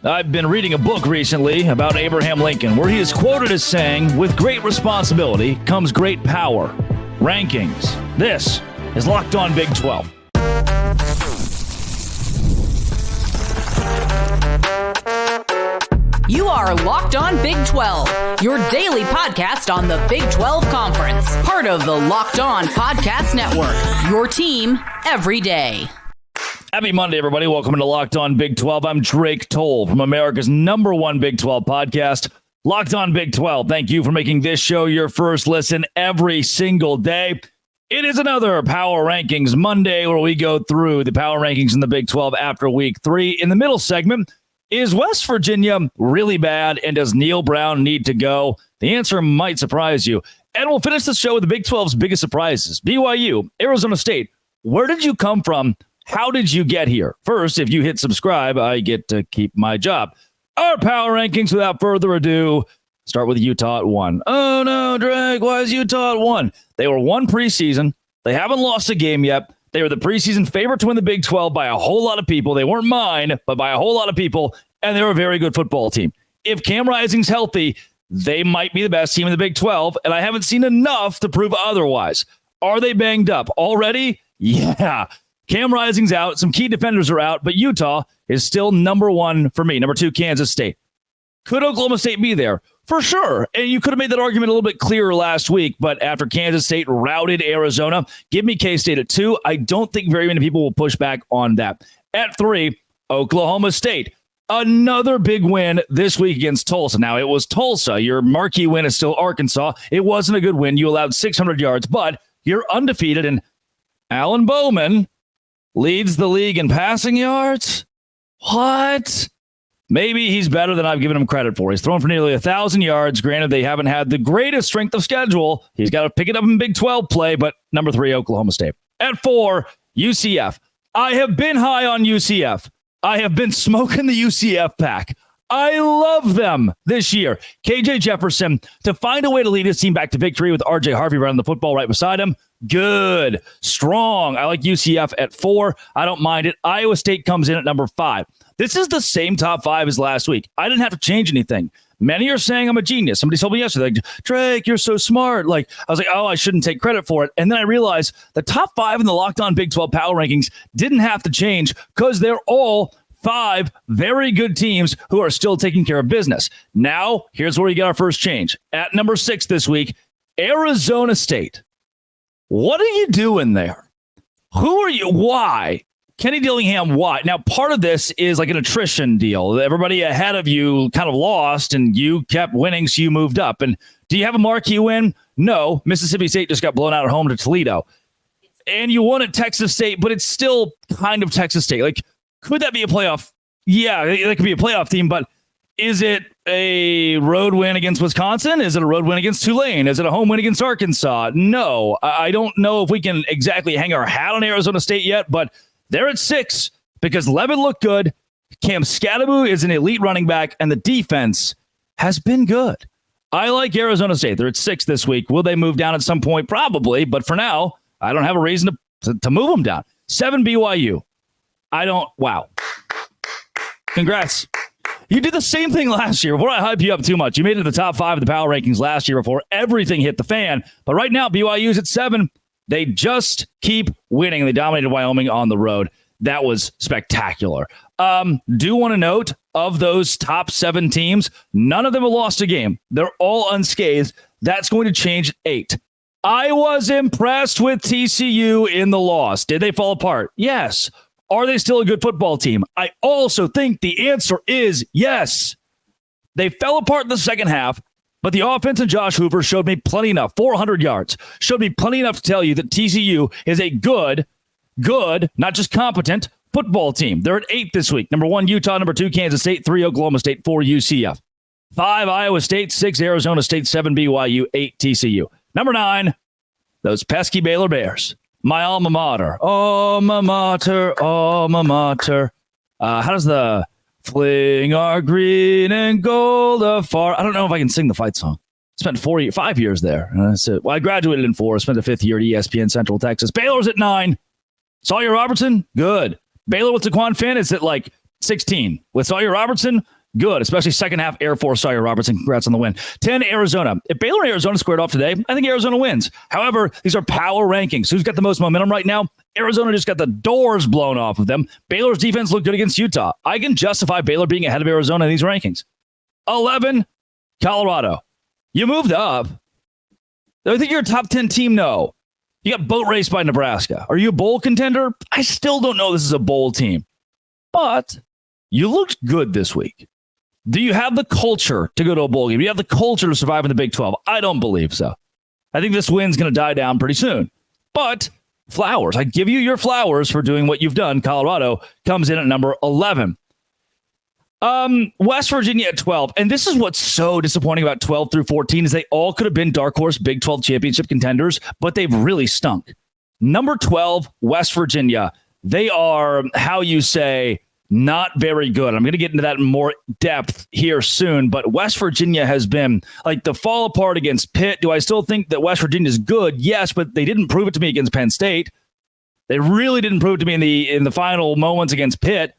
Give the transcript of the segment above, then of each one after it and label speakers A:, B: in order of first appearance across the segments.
A: I've been reading a book recently about Abraham Lincoln where he is quoted as saying, "With great responsibility comes great power." Rankings. This is Locked On Big 12.
B: You are Locked On Big 12, your daily podcast on the Big 12 Conference. Part of the Locked On Podcast Network, your team every day.
A: Happy Monday, everybody. Welcome to Locked On Big 12. I'm Drake Toll from America's #1 Big 12 podcast, Locked On Big 12. Thank you for making this show your first listen every single day. It is another Power Rankings Monday where we go through the Power Rankings in the Big 12 after week 3. In the middle segment, is West Virginia really bad, and does Neil Brown need to go? The answer might surprise you. And we'll finish the show with the Big 12's biggest surprises. BYU, Arizona State. Where did you come from? How did you get here? First, if you hit subscribe, I get to keep my job. Our Power Rankings, without further ado, start with Utah at 1. Oh no, Drake, why is Utah at 1? They were 1 preseason. They haven't lost a game yet. They were the preseason favorite to win the Big 12 by a whole lot of people. They weren't mine, but by a whole lot of people, and they're a very good football team. If Cam Rising's healthy, they might be the best team in the Big 12, and I haven't seen enough to prove otherwise. Are they banged up already? Yeah. Cam Rising's out. Some key defenders are out, but Utah is still #1 for me. #2, Kansas State. Could Oklahoma State be there? For sure. And you could have made that argument a little bit clearer last week, but after Kansas State routed Arizona, give me K-State at 2. I don't think very many people will push back on that. At 3, Oklahoma State. Another big win this week against Tulsa. Now, it was Tulsa. Your marquee win is still Arkansas. It wasn't a good win. You allowed 600 yards, but you're undefeated, and Alan Bowman leads the league in passing yards? What? Maybe he's better than I've given him credit for. He's thrown for nearly 1,000 yards. Granted, they haven't had the greatest strength of schedule. He's got to pick it up in Big 12 play, but #3, Oklahoma State. At 4, UCF. I have been high on UCF. I have been smoking the UCF pack. I love them this year. KJ Jefferson, to find a way to lead his team back to victory with RJ Harvey running the football right beside him. Good. Strong. I like UCF at 4. I don't mind it. Iowa State comes in at #5. This is the same top 5 as last week. I didn't have to change anything. Many are saying I'm a genius. Somebody told me yesterday, like, Drake, you're so smart. I was like, oh, I shouldn't take credit for it. And then I realized the top 5 in the Locked On Big 12 Power Rankings didn't have to change because they're all 5 very good teams who are still taking care of business. Now, here's where we get our first change. At #6 this week, Arizona State. What are you doing there? Who are you? Why? Kenny Dillingham, why? Now, part of this is like an attrition deal. Everybody ahead of you kind of lost, and you kept winning, so you moved up. And do you have a marquee win? No. Mississippi State just got blown out at home to Toledo. And you won at Texas State, but it's still kind of Texas State. Like, could that be a playoff? Yeah, that could be a playoff team, but is it a road win against Wisconsin? Is it a road win against Tulane? Is it a home win against Arkansas? No. I don't know if we can exactly hang our hat on Arizona State yet, but they're at 6 because Levin looked good. Cam Scadaboo is an elite running back, and the defense has been good. I like Arizona State. They're at 6 this week. Will they move down at some point? Probably, but for now, I don't have a reason to move them down. 7, BYU. Wow. Congrats. You did the same thing last year. Before I hype you up too much, you made it to the top 5 of the Power Rankings last year before everything hit the fan. But right now, BYU's at 7. They just keep winning. They dominated Wyoming on the road. That was spectacular. Do want to note, of those top 7 teams, none of them have lost a game. They're all unscathed. That's going to change at 8. I was impressed with TCU in the loss. Did they fall apart? Yes. Are they still a good football team? I also think the answer is yes. They fell apart in the second half, but the offense and Josh Hoover showed me plenty enough, 400 yards, showed me plenty enough to tell you that TCU is a good, not just competent, football team. They're at 8 this week. #1, Utah. #2, Kansas State. 3, Oklahoma State. 4, UCF. 5, Iowa State. 6, Arizona State. 7, BYU. 8, TCU. 9, those pesky Baylor Bears. My alma mater. Alma mater, alma mater. How does the fling our green and gold afar? I don't know if I can sing the fight song. Spent 5 years there. I graduated in 4, spent the 5th year at ESPN Central Texas. Baylor's at 9. Sawyer Robertson, good. Baylor with Taquan Finn is at like 16 with Sawyer Robertson. Good, especially second half Air Force Sawyer Robertson. Congrats on the win. 10, Arizona. If Baylor and Arizona squared off today, I think Arizona wins. However, these are power rankings. Who's got the most momentum right now? Arizona just got the doors blown off of them. Baylor's defense looked good against Utah. I can justify Baylor being ahead of Arizona in these rankings. 11, Colorado. You moved up. I think you're a top 10 team. No. You got boat raced by Nebraska. Are you a bowl contender? I still don't know this is a bowl team. But you looked good this week. Do you have the culture to go to a bowl game? Do you have the culture to survive in the Big 12? I don't believe so. I think this win's going to die down pretty soon. But flowers. I give you your flowers for doing what you've done. Colorado comes in at number 11. West Virginia at 12. And this is what's so disappointing about 12 through 14 is they all could have been dark horse Big 12 championship contenders, but they've really stunk. Number 12, West Virginia. They are, how you say, not very good. I'm going to get into that in more depth here soon, but West Virginia has been like the fall apart against Pitt. Do I still think that West Virginia is good? Yes, but they didn't prove it to me against Penn State. They really didn't prove it to me in the final moments against Pitt.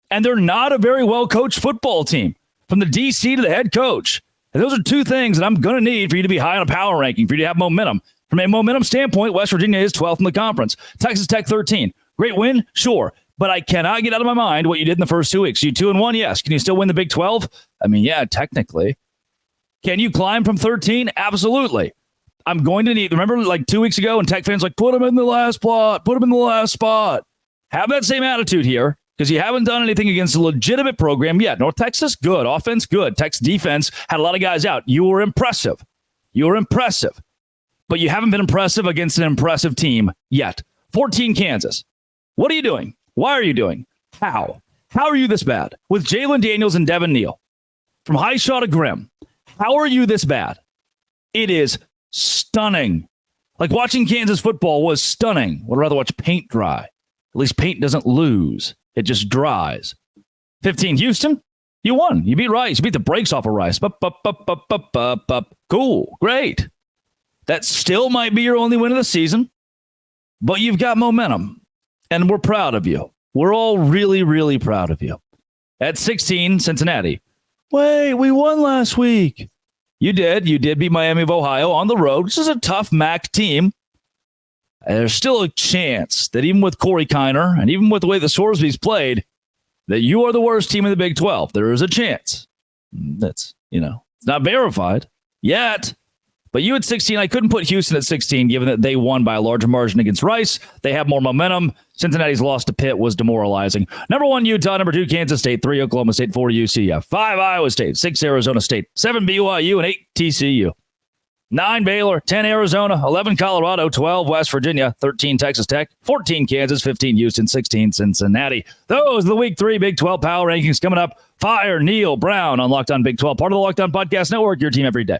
A: And they're not a very well-coached football team, from the DC to the head coach. And those are two things that I'm going to need for you to be high on a power ranking, for you to have momentum. From a momentum standpoint, West Virginia is 12th in the conference. Texas Tech 13. Great win? Sure. But I cannot get out of my mind what you did in the first 2 weeks. You 2-1, yes. Can you still win the Big 12? I mean, yeah, technically. Can you climb from 13? Absolutely. I'm going to need, remember like 2 weeks ago when Tech fans like, put them in the last spot, put them in the last spot. Have that same attitude here, because you haven't done anything against a legitimate program yet. North Texas, good. Offense, good. Tech's defense had a lot of guys out. You were impressive. But you haven't been impressive against an impressive team yet. 14, Kansas. What are you doing? Why are you doing? How? How are you this bad? With Jalen Daniels and Devin Neal. From Highshaw to Grimm. How are you this bad? It is stunning. Like watching Kansas football was stunning. Would rather watch paint dry. At least paint doesn't lose. It just dries. 15, Houston. You won. You beat Rice. You beat the brakes off of Rice. Cool. Great. That still might be your only win of the season, but you've got momentum, and we're proud of you. We're all really, really proud of you. At 16, Cincinnati. Wait, we won last week. You did. You did beat Miami of Ohio on the road. This is a tough MAC team. There's still a chance that even with Corey Kiner and even with the way the Sorsby's played, that you are the worst team in the Big 12. There is a chance. That's, it's not verified yet. But you at 16, I couldn't put Houston at 16, given that they won by a larger margin against Rice. They have more momentum. Cincinnati's loss to Pitt was demoralizing. Number 1, Utah. Number 2, Kansas State. 3, Oklahoma State. 4, UCF. 5, Iowa State. 6, Arizona State. 7, BYU. And 8, TCU. 9, Baylor. 10, Arizona. 11, Colorado. 12, West Virginia. 13, Texas Tech. 14, Kansas. 15, Houston. 16, Cincinnati. Those are the Week 3 Big 12 Power Rankings coming up. Fire Neil Brown on Locked On Big 12, part of the Locked On Podcast Network, your team every day.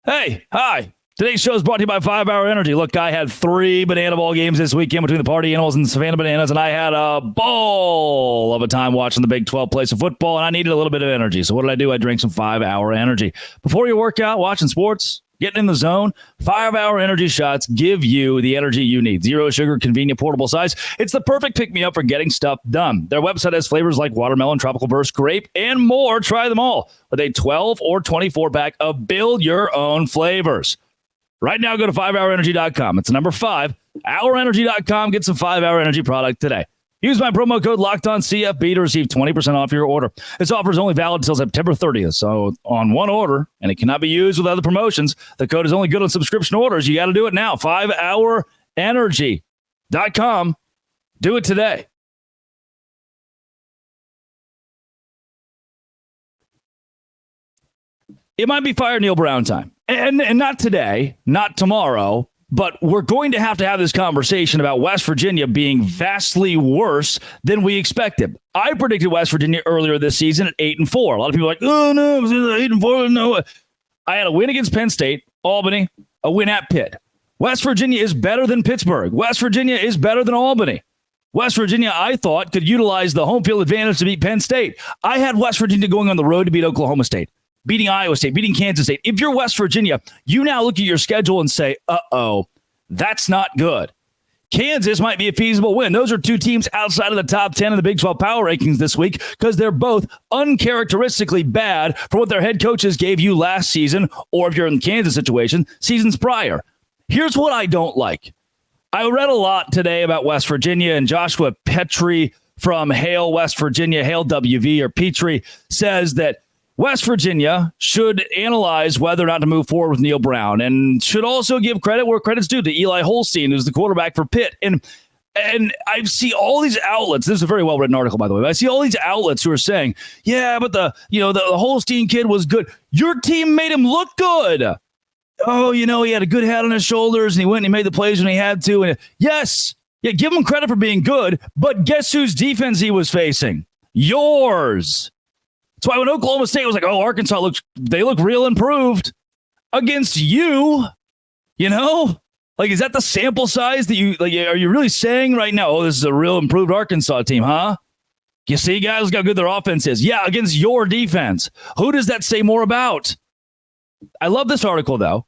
A: Hey, hi. Today's show is brought to you by 5 Hour Energy. Look, I had 3 banana ball games this weekend between the Party Animals and the Savannah Bananas, and I had a ball of a time watching the Big 12 play some football, and I needed a little bit of energy. So what did I do? I drank some 5 Hour Energy. Before you work out, watching sports, getting in the zone, 5 Hour Energy shots give you the energy you need. 0 sugar, convenient, portable size. It's the perfect pick-me-up for getting stuff done. Their website has flavors like watermelon, tropical burst, grape, and more. Try them all with a 12 or 24-pack of Build Your Own flavors. Right now, go to 5hourenergy.com. It's number 5, hourenergy.com. Get some 5 Hour Energy product today. Use my promo code LOCKEDONCFB to receive 20% off your order. This offer is only valid until September 30th, so on one order, and it cannot be used with other promotions. The code is only good on subscription orders. You got to do it now. 5hourenergy.com. Do it today. It might be Fire Neil Brown time. And not today, not tomorrow, but we're going to have this conversation about West Virginia being vastly worse than we expected. I predicted West Virginia earlier this season at 8-4. A lot of people are like, oh, no, it was 8-4. No. I had a win against Penn State, Albany, a win at Pitt. West Virginia is better than Pittsburgh. West Virginia is better than Albany. West Virginia, I thought, could utilize the home field advantage to beat Penn State. I had West Virginia going on the road to beat Oklahoma State, beating Iowa State, beating Kansas State. If you're West Virginia, you now look at your schedule and say, uh-oh, that's not good. Kansas might be a feasible win. Those are two teams outside of the top 10 in the Big 12 power rankings this week because they're both uncharacteristically bad for what their head coaches gave you last season, or if you're in the Kansas situation, seasons prior. Here's what I don't like. I read a lot today about West Virginia, and Joshua Petrie from Hale, West Virginia, Hale WV, or Petrie, says that West Virginia should analyze whether or not to move forward with Neil Brown and should also give credit where credit's due to Eli Holstein, who's the quarterback for Pitt. And I see all these outlets. This is a very well-written article, by the way. But I see all these outlets who are saying, yeah, but the Holstein kid was good. Your team made him look good. Oh, he had a good head on his shoulders and he went and he made the plays when he had to. And yes, give him credit for being good. But guess whose defense he was facing? Yours. That's why when Oklahoma State was like, oh, Arkansas they look real improved against you, Like, is that the sample size that you, like, are you really saying right now, oh, this is a real improved Arkansas team, huh? You see, guys, look how good their offense is. Yeah, against your defense. Who does that say more about? I love this article, though,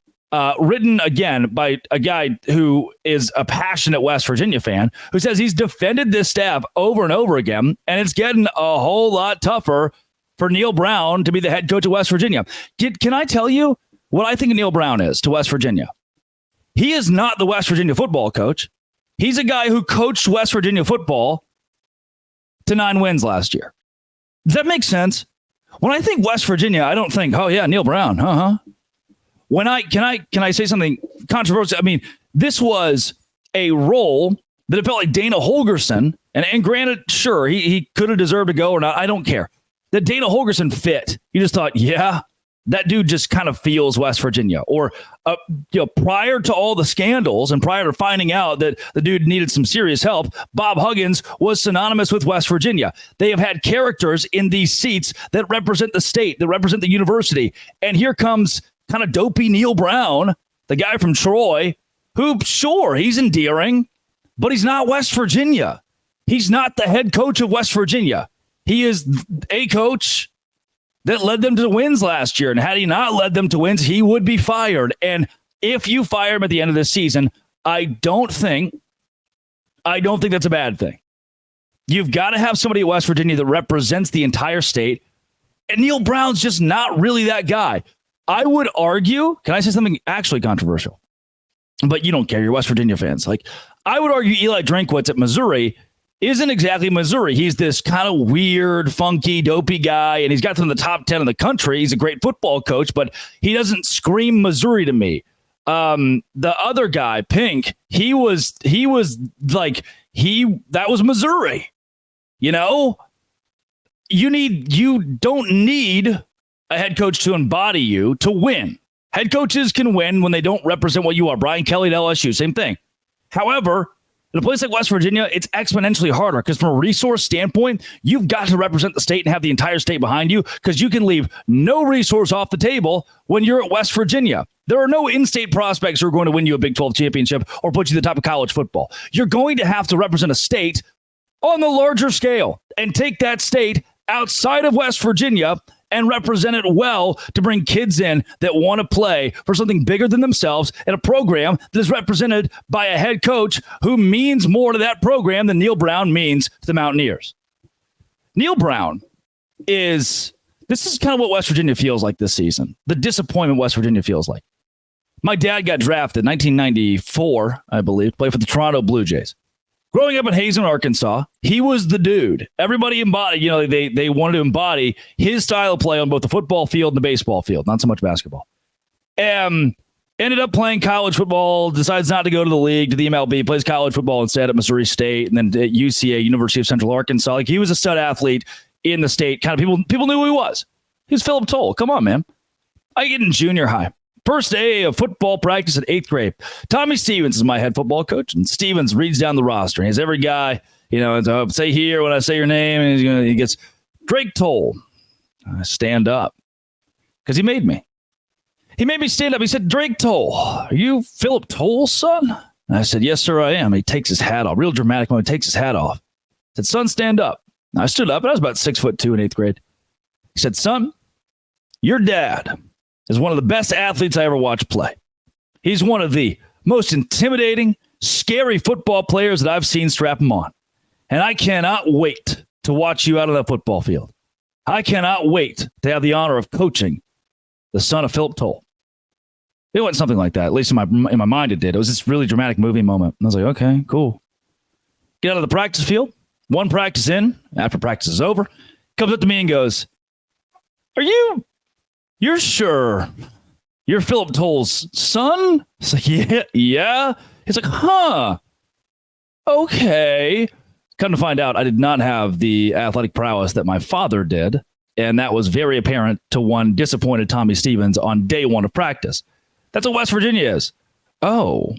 A: written, again, by a guy who is a passionate West Virginia fan who says he's defended this staff over and over again, and it's getting a whole lot tougher for Neil Brown to be the head coach of West Virginia. Can I tell you what I think Neil Brown is to West Virginia? He is not the West Virginia football coach. He's a guy who coached West Virginia football to 9 wins last year. Does that make sense? When I think West Virginia, I don't think, oh yeah, Neil Brown. When can I say something controversial? I mean, this was a role that it felt like Dana Holgorsen, and granted, sure, he could have deserved to go or not. I don't care. That Dana Holgorsen fit. You just thought, yeah, that dude just kind of feels West Virginia. Or, prior to all the scandals and prior to finding out that the dude needed some serious help, Bob Huggins was synonymous with West Virginia. They have had characters in these seats that represent the state, that represent the university. And here comes kind of dopey Neil Brown, the guy from Troy, who, sure, he's endearing, but he's not West Virginia. He's not the head coach of West Virginia. He is a coach that led them to wins last year. And had he not led them to wins, he would be fired. And if you fire him at the end of this season, I don't think that's a bad thing. You've got to have somebody at West Virginia that represents the entire state. And Neil Brown's just not really that guy. I would argue, can I say something actually controversial? But you don't care. You're West Virginia fans. Like, I would argue Eli Drinkwitz at Missouri isn't exactly Missouri. He's this kind of weird, funky, dopey guy, and he's got them in the top 10 in the country. He's a great football coach, but he doesn't scream Missouri to me. The other guy, Pink, that was Missouri. You don't need a head coach to embody you to win. Head coaches can win when they don't represent what you are. Brian Kelly at LSU, same thing. However, in a place like West Virginia, it's exponentially harder because from a resource standpoint, you've got to represent the state and have the entire state behind you because you can leave no resource off the table when you're at West Virginia. There are no in-state prospects who are going to win you a Big 12 championship or put you at the top of college football. You're going to have to represent a state on the larger scale and take that state outside of West Virginia and represent it well to bring kids in that want to play for something bigger than themselves in a program that is represented by a head coach who means more to that program than Neil Brown means to the Mountaineers. Neil Brown this is kind of what West Virginia feels like this season. The disappointment West Virginia feels like. My dad got drafted in 1994, I believe, to play for the Toronto Blue Jays. Growing up in Hazen, Arkansas, he was the dude. Everybody embodied, they wanted to embody his style of play on both the football field and the baseball field, not so much basketball. Ended up playing college football, decides not to go to the league, to the MLB, plays college football instead at Missouri State, and then at UCA, University of Central Arkansas. Like, he was a stud athlete in the state. Kind of people knew who he was. He was Philip Toll. Come on, man. I get in junior high. First day of football practice at 8th grade. Tommy Stevens is my head football coach, and Stevens reads down the roster. And he has every guy, say here when I say your name, and he gets Drake Toll. I stand up because he made me. He made me stand up. He said, Drake Toll, are you Philip Toll's son? And I said, yes, sir, I am. He takes his hat off. Real dramatic moment. Takes his hat off. I said, son, stand up. And I stood up, and I was about 6'2" in 8th grade. He said, son, your dad is one of the best athletes I ever watched play. He's one of the most intimidating, scary football players that I've seen strap them on. And I cannot wait to watch you out on that football field. I cannot wait to have the honor of coaching the son of Philip Toll. It wasn't something like that. At least in my mind it did. It was this really dramatic movie moment. And I was like, okay, cool. Get out of the practice field. One practice in, after practice is over, comes up to me and goes, you're sure you're Philip Toll's son? It's like, yeah. He's like, huh. Okay. Come to find out, I did not have the athletic prowess that my father did. And that was very apparent to one disappointed Tommy Stevens on day one of practice. That's what West Virginia is. Oh,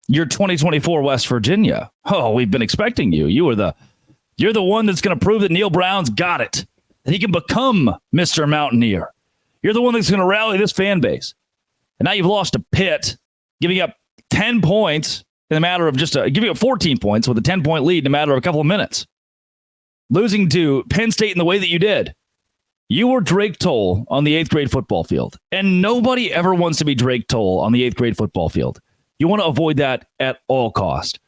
A: you're 2024 West Virginia. Oh, we've been expecting you. You're the one that's going to prove that Neil Brown's got it. That he can become Mr. Mountaineer. You're the one that's going to rally this fan base. And now you've lost to Pitt, giving up 10 points in a matter of giving up 14 points with a 10-point lead in a matter of a couple of minutes. Losing to Penn State in the way that you did. You were Drake Toll on the 8th grade football field. And nobody ever wants to be Drake Toll on the 8th grade football field. You want to avoid that at all cost.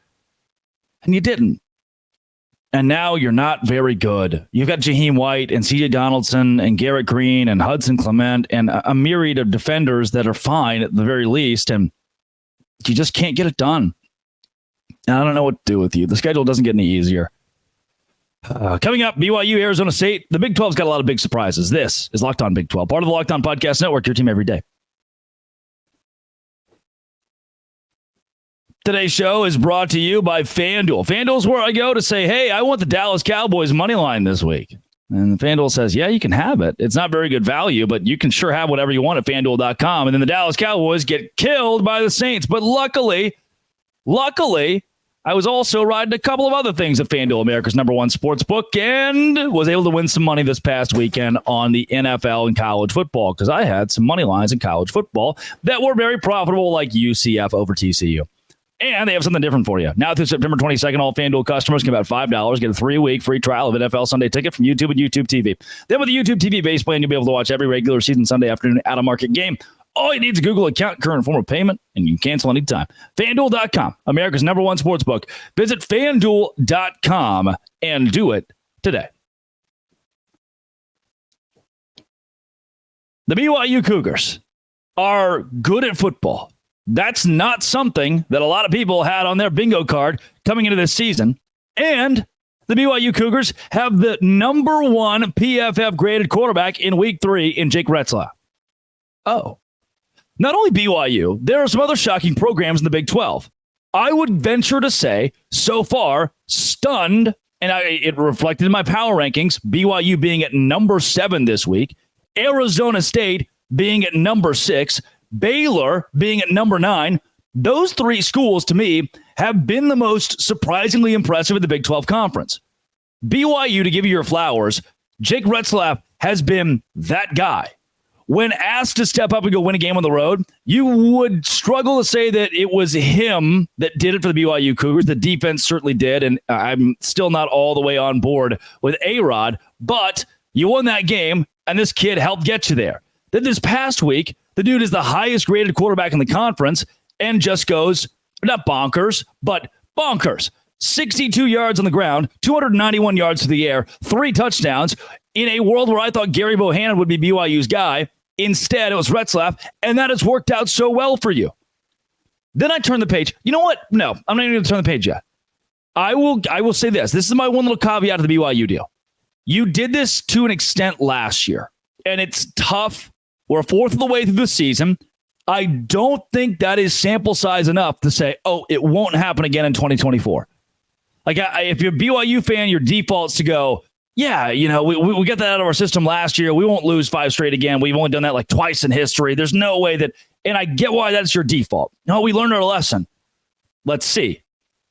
A: And you didn't. And now you're not very good. You've got Jaheim White and C.J. Donaldson and Garrett Green and Hudson Clement and a myriad of defenders that are fine at the very least. And you just can't get it done. And I don't know what to do with you. The schedule doesn't get any easier. Coming up, BYU, Arizona State. The Big 12's got a lot of big surprises. This is Locked On Big 12, part of the Locked On Podcast Network, your team every day. Today's show is brought to you by FanDuel. FanDuel's where I go to say, hey, I want the Dallas Cowboys money line this week. And FanDuel says, yeah, you can have it. It's not very good value, but you can sure have whatever you want at FanDuel.com. And then the Dallas Cowboys get killed by the Saints. But luckily, I was also riding a couple of other things at FanDuel, America's #1 sports book, and was able to win some money this past weekend on the NFL and college football because I had some money lines in college football that were very profitable, like UCF over TCU. And they have something different for you. Now through September 22nd, all FanDuel customers can about $5 get a 3-week free trial of NFL Sunday Ticket from YouTube and YouTube TV. Then with the YouTube TV base plan, you'll be able to watch every regular season Sunday afternoon out-of-market game. All you need is a Google account, current form of payment, and you can cancel anytime. FanDuel.com, America's #1 sportsbook. Visit FanDuel.com and do it today. The BYU Cougars are good at football. That's not something that a lot of people had on their bingo card coming into this season. And the BYU Cougars have the #1 PFF graded quarterback in week 3 in Jake Retzlaff. Oh. Not only BYU, there are some other shocking programs in the Big 12. I would venture to say, so far, stunned, and it reflected in my power rankings, BYU being at #7 this week, Arizona State being at #6, Baylor being at #9. Those 3 schools, to me, have been the most surprisingly impressive in the Big 12 Conference. BYU, to give you your flowers, Jake Retzlaff has been that guy. When asked to step up and go win a game on the road, you would struggle to say that it was him that did it for the BYU Cougars. The defense certainly did, and I'm still not all the way on board with A-Rod, but you won that game, and this kid helped get you there. Then this past week, the dude is the highest graded quarterback in the conference and just goes, not bonkers, but bonkers. 62 yards on the ground, 291 yards through the air, 3 touchdowns in a world where I thought Gary Bohannon would be BYU's guy. Instead, it was Retzlaff, and that has worked out so well for you. Then I turn the page. You know what? No, I'm not even going to turn the page yet. I will say this. This is my one little caveat to the BYU deal. You did this to an extent last year, and it's tough. We're a fourth of the way through the season. I don't think that is sample size enough to say, oh, it won't happen again in 2024. Like, if you're a BYU fan, your default's to go, yeah, you know, we get that out of our system last year. We won't lose 5 straight again. We've only done that like twice in history. There's no way that, and I get why that's your default. No, we learned our lesson. Let's see.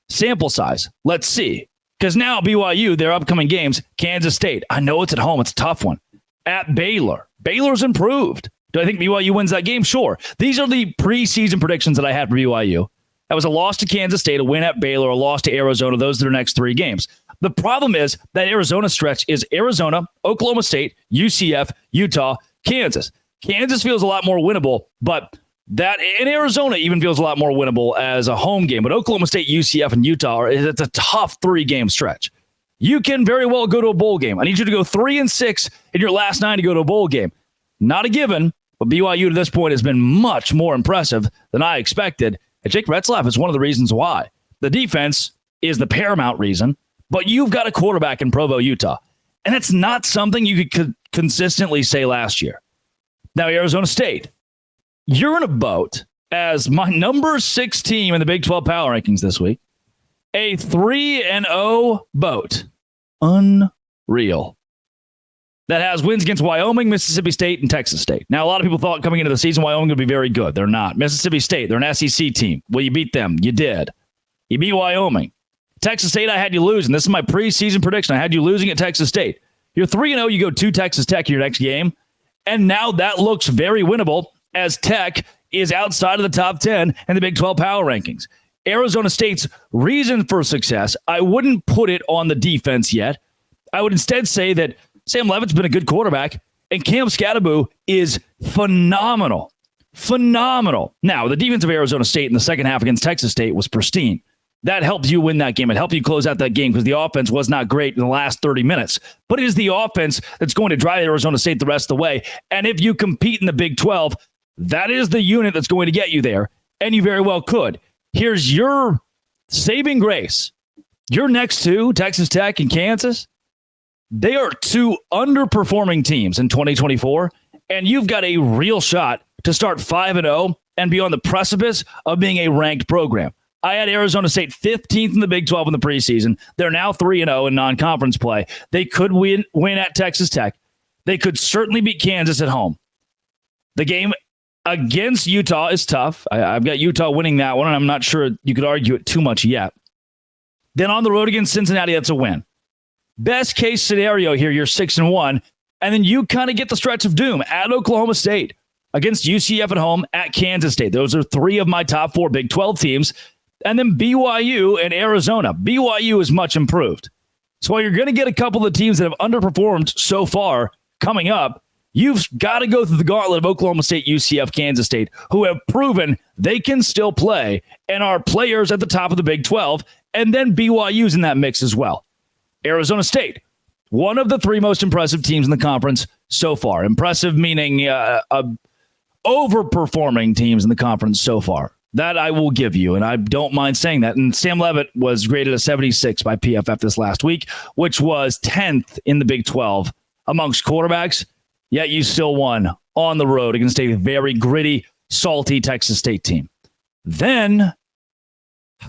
A: Sample size. Let's see. Because now BYU, their upcoming games, Kansas State. I know it's at home. It's a tough one. At Baylor. Baylor's improved. Do I think BYU wins that game? Sure. These are the preseason predictions that I had for BYU. That was a loss to Kansas State, a win at Baylor, a loss to Arizona. Those are their next 3 games. The problem is that Arizona stretch is Arizona, Oklahoma State, UCF, Utah, Kansas. Kansas feels a lot more winnable, but That in Arizona even feels a lot more winnable as a home game. But Oklahoma State, UCF, and Utah, it's a tough 3-game stretch. You can very well go to a bowl game. I need you to go 3-6 in your last 9 to go to a bowl game. Not a given, but BYU to this point has been much more impressive than I expected. And Jake Retzlaff is one of the reasons why. The defense is the paramount reason, but you've got a quarterback in Provo, Utah. And it's not something you could consistently say last year. Now, Arizona State, you're in a boat as my number 6 team in the Big 12 power rankings this week. A 3-0 boat. Unreal. That has wins against Wyoming, Mississippi State, and Texas State. Now, a lot of people thought coming into the season, Wyoming would be very good. They're not. Mississippi State, they're an SEC team. Well, you beat them. You did. You beat Wyoming. Texas State, I had you losing. This is my preseason prediction. I had you losing at Texas State. You're 3-0. You go to Texas Tech in your next game. And now that looks very winnable as Tech is outside of the top 10 in the Big 12 power rankings. Arizona State's reason for success, I wouldn't put it on the defense yet. I would instead say that Sam Levitt's been a good quarterback, and Cam Scatterbo is phenomenal. Phenomenal. Now, the defense of Arizona State in the second half against Texas State was pristine. That helped you win that game. It helped you close out that game because the offense was not great in the last 30 minutes. But it is the offense that's going to drive Arizona State the rest of the way. And if you compete in the Big 12, that is the unit that's going to get you there, and you very well could. Here's your saving grace. Your next 2, Texas Tech and Kansas, they are 2 underperforming teams in 2024, and you've got a real shot to start 5-0 and be on the precipice of being a ranked program. I had Arizona State 15th in the Big 12 in the preseason. They're now 3-0 in non-conference play. They could win at Texas Tech. They could certainly beat Kansas at home. The game against Utah is tough. I've got Utah winning that one, and I'm not sure you could argue it too much yet. Then on the road against Cincinnati, that's a win. Best case scenario here, you're 6-1, and then you kind of get the stretch of doom at Oklahoma State, against UCF at home, at Kansas State. Those are 3 of my top 4 Big 12 teams. And then BYU and Arizona. BYU is much improved. So while you're going to get a couple of the teams that have underperformed so far coming up, you've got to go through the gauntlet of Oklahoma State, UCF, Kansas State, who have proven they can still play and are players at the top of the Big 12. And then BYU's in that mix as well. Arizona State, one of the 3 most impressive teams in the conference so far. Impressive meaning overperforming teams in the conference so far. That I will give you, and I don't mind saying that. And Sam Levitt was graded a 76 by PFF this last week, which was 10th in the Big 12 amongst quarterbacks, yet you still won on the road against a very gritty, salty Texas State team. Then,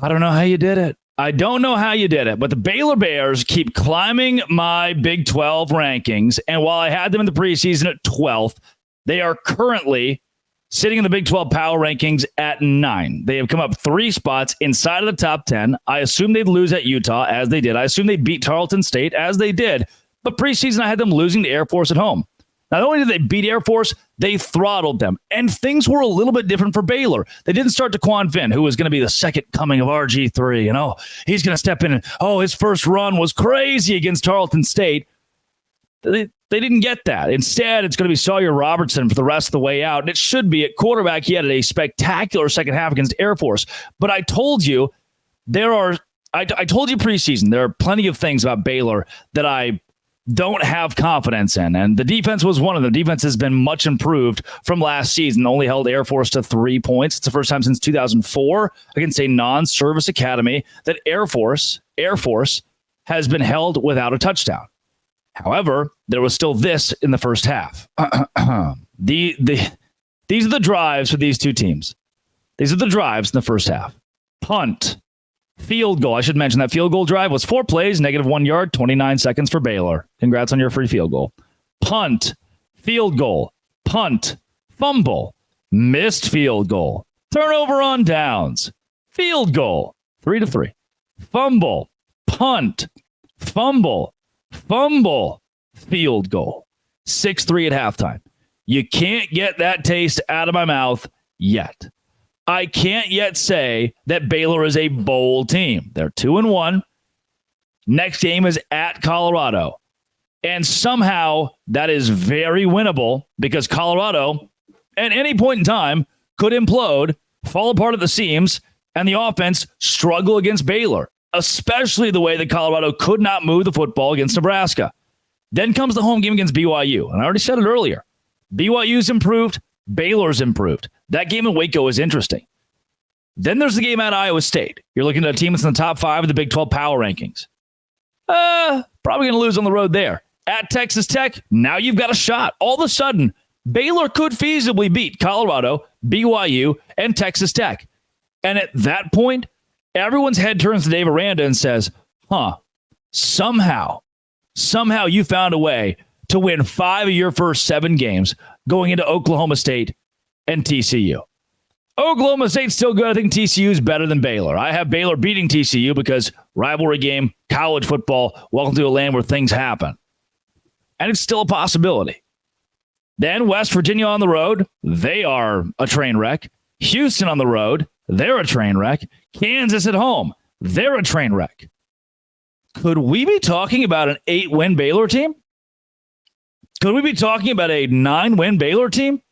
A: I don't know how you did it. I don't know how you did it, but the Baylor Bears keep climbing my Big 12 rankings, and while I had them in the preseason at 12th, they are currently sitting in the Big 12 power rankings at 9. They have come up 3 spots inside of the top 10. I assume they'd lose at Utah, as they did. I assume they beat Tarleton State, as they did. But preseason, I had them losing to Air Force at home. Not only did they beat Air Force, they throttled them. And things were a little bit different for Baylor. They didn't start Daquan Finn, who was going to be the second coming of RG3. And, he's going to step in. And, his first run was crazy against Tarleton State. They didn't get that. Instead, it's going to be Sawyer Robertson for the rest of the way out. And it should be at quarterback. He had a spectacular second half against Air Force. But I told you, I told you preseason, there are plenty of things about Baylor that I don't have confidence in. And the defense was one of them. The defense has been much improved from last season. Only held Air Force to 3 points. It's the first time since 2004 against a non-service academy that Air Force has been held without a touchdown. However, there was still this in the first half. These are the drives for these 2 teams. These are the drives in the first half. Punt, field goal. I should mention that field goal drive was 4 plays, -1 yard, 29 seconds for Baylor. Congrats on your free field goal. Punt, field goal, punt, fumble, missed field goal, turnover on downs, field goal, 3-3, fumble, punt, fumble, field goal, 6-3 at halftime. You can't get that taste out of my mouth yet. I can't yet say that Baylor is a bowl team. They're 2-1. Next game is at Colorado. And somehow that is very winnable because Colorado, at any point in time, could implode, fall apart at the seams, and the offense struggle against Baylor, especially the way that Colorado could not move the football against Nebraska. Then comes the home game against BYU. And I already said it earlier. BYU's improved. Baylor's improved. That game in Waco is interesting. Then there's the game at Iowa State. You're looking at a team that's in the top 5 of the Big 12 power rankings. Probably going to lose on the road there. At Texas Tech, now you've got a shot. All of a sudden, Baylor could feasibly beat Colorado, BYU, and Texas Tech. And at that point, everyone's head turns to Dave Aranda and says, somehow you found a way to win 5 of your first 7 games going into Oklahoma State and TCU. Oklahoma State's still good. I think TCU is better than Baylor. I have Baylor beating TCU because rivalry game, college football, welcome to a land where things happen. And it's still a possibility. Then West Virginia on the road, they are a train wreck. Houston on the road, they're a train wreck. Kansas at home, they're a train wreck. Could we be talking about an 8-win Baylor team? Could we be talking about a 9-win Baylor team?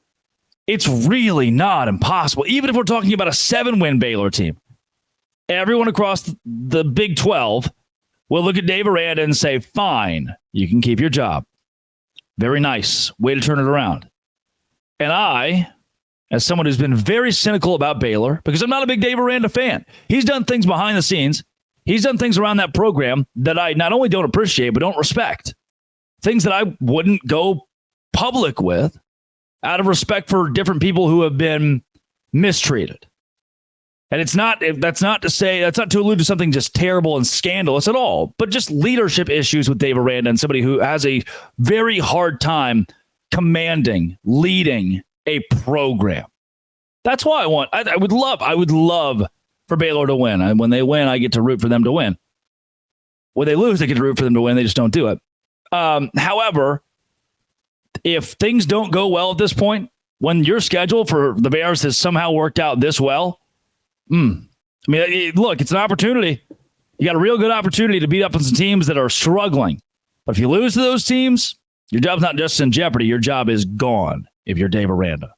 A: It's really not impossible. Even if we're talking about a 7-win Baylor team, everyone across the Big 12 will look at Dave Aranda and say, fine, you can keep your job. Very nice way to turn it around. And I, as someone who's been very cynical about Baylor, because I'm not a big Dave Aranda fan, he's done things behind the scenes. He's done things around that program that I not only don't appreciate, but don't respect. Things that I wouldn't go public with out of respect for different people who have been mistreated. And that's not to allude to something just terrible and scandalous at all, but just leadership issues with Dave Aranda and somebody who has a very hard time leading a program. That's why I would love for Baylor to win. And when they win, I get to root for them to win. When they lose, I get to root for them to win. They just don't do it. However, if things don't go well at this point, when your schedule for the Bears has somehow worked out this well, look, it's an opportunity. You got a real good opportunity to beat up on some teams that are struggling. But if you lose to those teams, your job's not just in jeopardy. Your job is gone if you're Dave Aranda.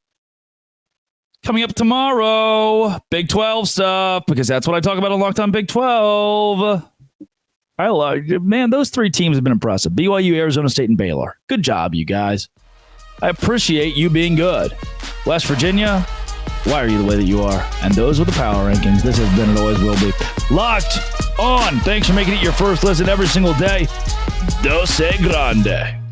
A: Coming up tomorrow, Big 12 stuff, because that's what I talk about on Locked On Big 12. Those 3 teams have been impressive. BYU, Arizona State, and Baylor. Good job, you guys. I appreciate you being good. West Virginia, why are you the way that you are? And those were the power rankings. This has been and always will be Locked On. Thanks for making it your first listen every single day. Dose Grande.